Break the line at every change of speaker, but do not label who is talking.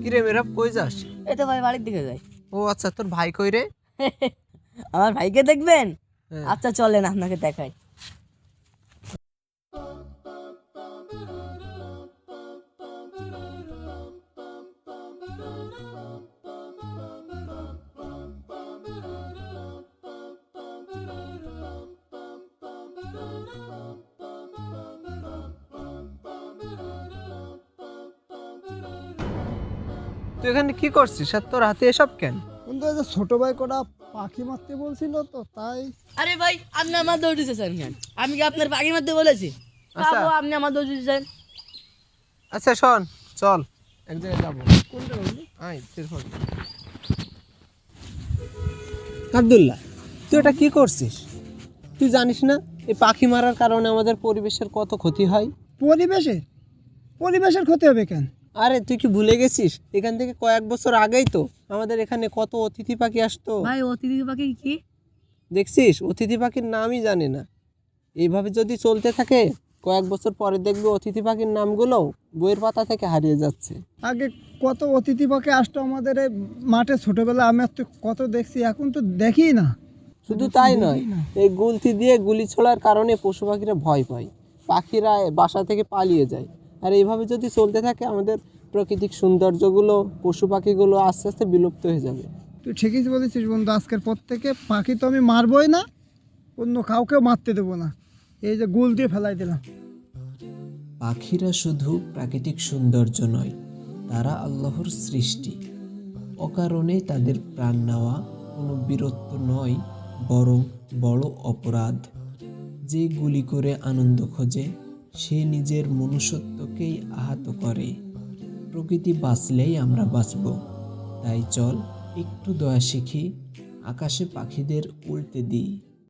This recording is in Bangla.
কিরে মেরাব, কই যাস?
এই তো ভাই বাড়ির দিকে যাই।
ও আচ্ছা, তোর ভাই কই রে?
আমার ভাইকে দেখবেন?
হ্যাঁ।
আচ্ছা চলেন আপনাকে দেখাই।
তুই এখানে কি করছিস আর তোর হাতে এসব কেন?
কিন্তু এই যে ছোট ভাই কটা পাখি মারতে বলছিল তো তাই।
আরে ভাই আপনি আমার দৌড় দিতেছেন কেন? আমি কি আপনার বাগির মধ্যে বলেছি?
আচ্ছা।
বাবু, আপনি আমার দৌড় দিতেছেন।
আচ্ছা শোন, চল এক জায়গায় যাবো। কোনটা বললি? আয় শোন। আব্দুল্লাহ, তুই এটা কি করছিস? তুই জানিস না এই পাখি মারার কারণে আমাদের পরিবেশের কত ক্ষতি হয়?
পরিবেশের ক্ষতি হবে কেন?
আরে তুই কি ভুলে গেছিস এখান থেকে কয়েক বছর আগেই তো আমাদের এখানে কত অতিথি পাখি আসতো?
ভাই অতিথি পাখি কি?
দেখছিস, অতিথি পাখির নামই জানে না। এইভাবে যদি চলতে থাকে কয়েক বছর পরে দেখবি অতিথি পাখির নামগুলো বইয়ের পাতা থেকে হারিয়ে যাচ্ছে।
আগে কত অতিথি পাখি আসতো আমাদের এই মাঠে, ছোটবেলা আমি তো কত দেখছি, এখন তো দেখি না।
শুধু তাই নয়, এই গুলতি দিয়ে গুলি ছোড়ার কারণে পশু পাখিরা ভয় পায়, পাখিরা বাসা থেকে পালিয়ে যায়। আর এইভাবে যদি চলতে থাকে আমাদের প্রাকৃতিক সৌন্দর্যগুলো, পশু পাখিগুলো আস্তে আস্তে বিলুপ্ত হয়ে যাবে।
তুই ঠিকই বলেছিস বন্ধু, আজকের পর থেকে পাখি তো আমি মারবই না, অন্য কাউকেও মারতে দেবো না। এই যে গুল দিয়ে ফেলাই দিলাম।
পাখিরা শুধু প্রাকৃতিক সৌন্দর্য নয়, তারা আল্লাহর সৃষ্টি। অকারণেই তাদের প্রাণ নেওয়া কোনো বীরত্ব নয়, বরং বড় অপরাধ। যে গুলি করে আনন্দ খোঁজে সে নিজের মনুষ্যত্বকেই আহত করে। প্রকৃতি বাঁচলেই আমরা বাঁচব। তাই চল একটু দয়া শিখি, আকাশে পাখিদের উড়তে দিই।